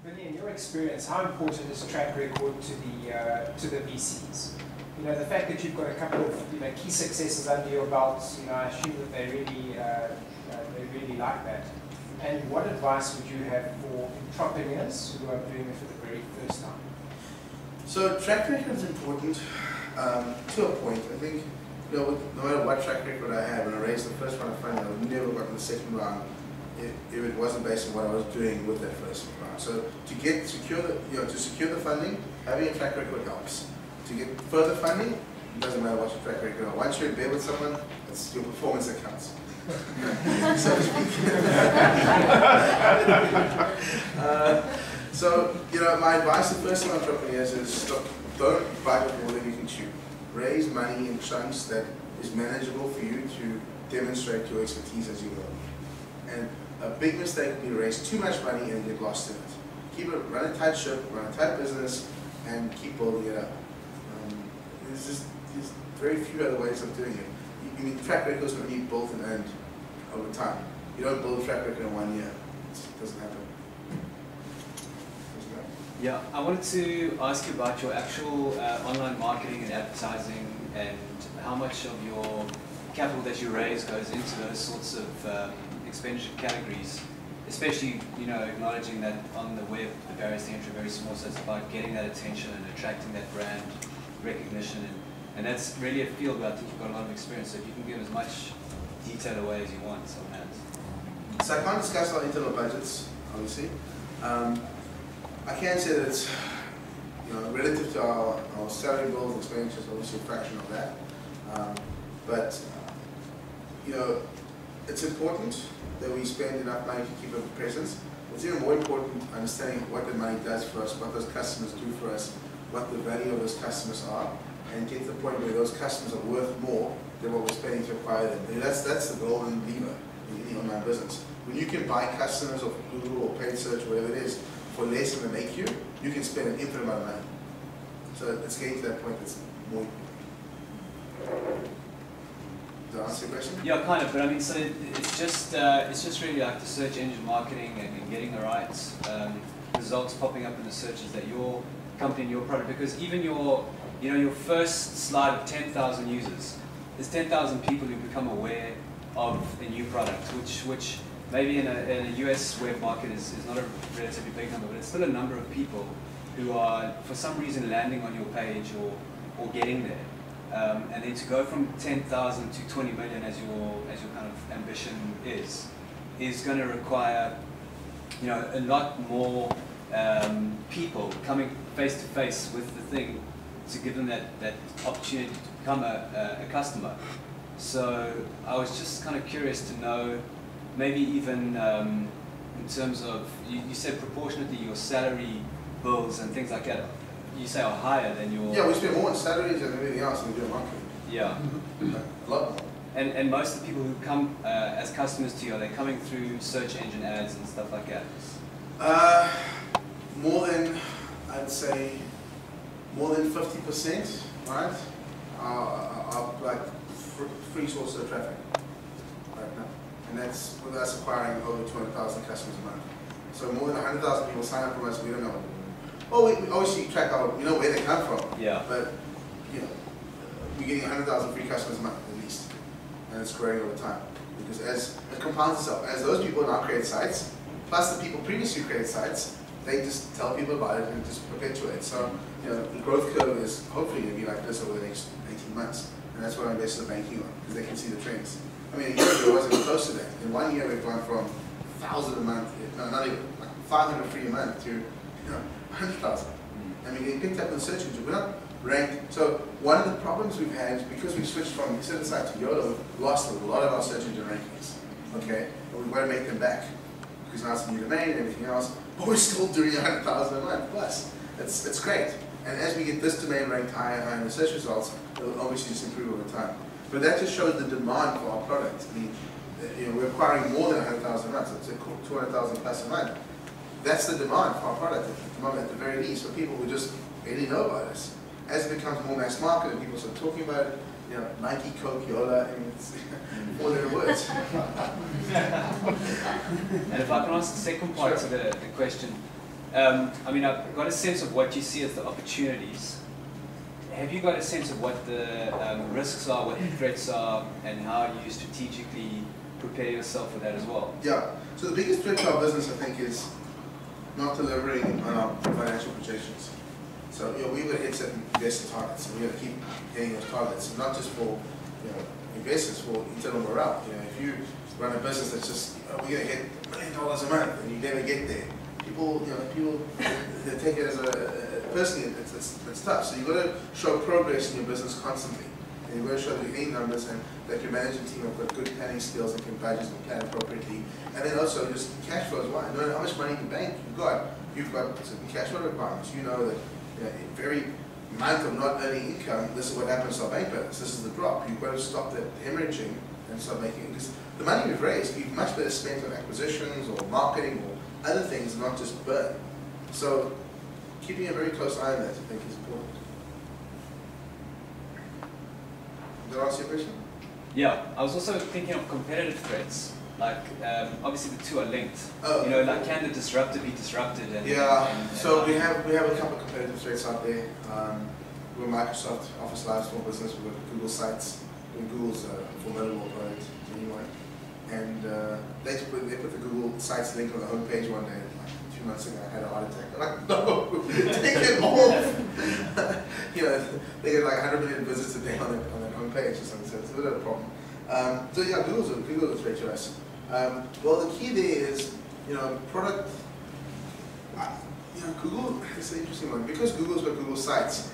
Vinny, in your experience, how important is track record to the VCs? You know, the fact that you've got a couple of key successes under your belt, I assume that they really like that. And what advice would you have for entrepreneurs who are doing it for the very first time? So track record is important to a point. I think no matter what track record I have, when I raised the first round of funding, I would never gotten the second round if it wasn't based on what I was doing with that first round. So to secure the funding, having a track record helps. To get further funding, it doesn't matter what your track record is. Once you're in bed with someone, it's your performance that counts. So to speak. So my advice to first-time entrepreneurs is don't bite off more than you can chew. Raise money in chunks that is manageable for you to demonstrate your expertise as you go. And a big mistake would be to raise too much money and get lost in it. Run a tight ship, run a tight business, and keep building it up. There's very few other ways of doing it. Track records are only built and earned over time. You don't build a track record in 1 year. It doesn't happen. Yeah, I wanted to ask you about your actual online marketing and advertising, and how much of your capital that you raise goes into those sorts of expenditure categories, especially acknowledging that on the web the barriers to entry are very small, so it's about getting that attention and attracting that brand recognition, and that's really a field where I think you've got a lot of experience, so if you can give as much detail away as you want on that. So I can't discuss our internal budgets, obviously. I can say that it's, relative to our salary bills, expenditures, obviously a fraction of that. But it's important that we spend enough money to keep a presence. It's even more important understanding what the money does for us, what those customers do for us, what the value of those customers are, and get to the point where those customers are worth more than what we're spending to acquire them. And that's the golden lever in any online business. When you can buy customers of Google or paid search, whatever it is, for less than they make you, you can spend an infinite amount of money. So it's getting to that point that's more. Did I answer your question? Yeah, kind of, but I mean, so it's just really like the search engine marketing and getting the right results popping up in the searches that your company and your product, because even your first slide of 10,000 users, there's 10,000 people who become aware of a new product, which maybe in a US web market is not a relatively big number, but it's still a number of people who are, for some reason, landing on your page or getting there. And then to go from 10,000 to 20 million as your kind of ambition is going to require a lot more people coming face to face with the thing to give them that opportunity to become a customer. So I was just kind of curious to know, maybe even in terms of, you said proportionately your salary bills and things like that, you say are higher than your... Yeah, we spend more on salaries and everything else than we do on marketing. Yeah. A lot more. And most of the people who come as customers to you, are they coming through search engine ads and stuff like that? More than, I'd say, more than 50%, right, are like free sources of traffic right now. And that's with us acquiring over 200,000 customers a month. So more than 100,000 people sign up from us, we don't know. Well, we obviously track where they come from. Yeah. But, we're getting 100,000 free customers a month at least. And it's growing over time. Because as it compounds itself, as those people now create sites, plus the people previously created sites, they just tell people about it and it just perpetuates. So, the growth curve is hopefully going to be like this over the next 18 months. And that's what our investors are banking on, because they can see the trends. I mean, a year ago it wasn't even close to that. In 1 year we've gone from 1,000 a month, no, not even, like 500 free a month to 100,000. And we're getting picked up in the search engine. We're not ranked. So one of the problems we've had is because we switched from certain site to YOLO, we've lost a lot of our search engine rankings. Okay? But we've got to make them back. Because now it's a new domain and everything else. But we're still doing 100,000 a month plus. It's great. And as we get this domain ranked higher and higher in the search results, it'll obviously just improve over time. But that just shows the demand for our product. I mean, we're acquiring more than 100,000 a month, so it's 200,000 plus a month. That's the demand for our product at the moment, at the very least, for people who just really know about us. As it becomes more mass market and people start talking about it, Nike, Coke, Yola, I mean, it's all their words. And if I can ask the second part to the question, I mean, I've got a sense of what you see as the opportunities. Have you got a sense of what the risks are, what the threats are, and how you strategically prepare yourself for that as well? Yeah. So the biggest threat to our business, I think, is not delivering on our financial projections. So we've got to hit certain investor targets, and we've got to keep hitting those targets, and not just for investors, for internal morale. If you run a business that's just we're going to hit $1 million a month, and you never get there, people they take it as a personally it's tough. So you've got to show progress in your business constantly, and you've got to show that you're hitting numbers and that your management team have got good planning skills and can budget and plan appropriately, and then also just cash flow as well. Knowing how much money in the bank you've got certain cash flow requirements. You know that every month of not earning income, this is what happens to our bank balance. This is the drop. You've got to stop the hemorrhaging and start making, because the money we've raised, we've much better spent on acquisitions or marketing or other things, not just burn. So keeping a very close eye on that, I think, is important. Did I answer your question? Yeah, I was also thinking of competitive threats. Like, obviously the two are linked. Oh. Like, can the disruptor be disrupted? So we have a couple of competitive threats out there. We're Microsoft Office Live Small Business. We've got Google Sites. Google's a formidable opponent to anyone. And they put the Google Sites link on the homepage one day. Like 2 months ago, I had a heart attack. I'm like, no, take it off. They get like 100 million visits a day on that homepage or something. So it's a bit of a problem. So yeah, Google's a threat to us. Well, the key there is, product. Google is an interesting one because Google's got Google Sites,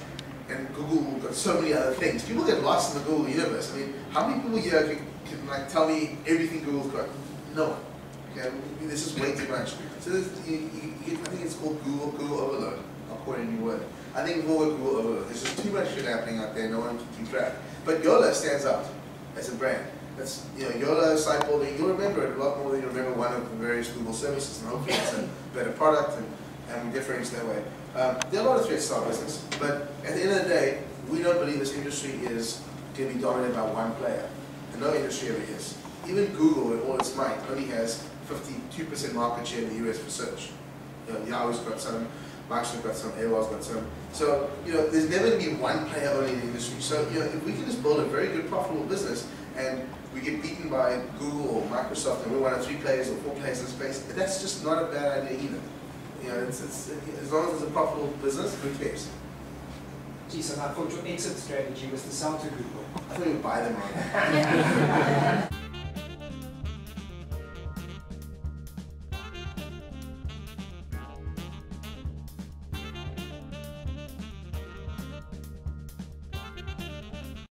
and Google got so many other things. People get lost in the Google universe. I mean, how many people here can like tell me everything Google's got? No one. Okay, this is way too much. So I think it's called Google overload. I'll call it a new word. I think we've all got Google overload. There's just too much shit happening out there. No one can keep track. But Yola stands out as a brand. That's Yola, site building. You'll remember it a lot more than you remember one of the various Google services, and hopefully it's a better product and we differentiate that way. There are a lot of threats to our business, but at the end of the day, we don't believe this industry is going to be dominated by one player, and no industry ever is. Even Google, with all its might, only has 52% market share in the US for search. Yahoo's got some, Microsoft's got some, AOL's got some. So there's never going to be one player only in the industry. So if we can just build a very good, profitable business, and we get beaten by Google or Microsoft, and we're one of 3 players or 4 players in the space, that's just not a bad idea either. As long as it's a profitable business, who cares? Geez, and I thought your exit strategy was to sell to Google. I thought you would buy them on.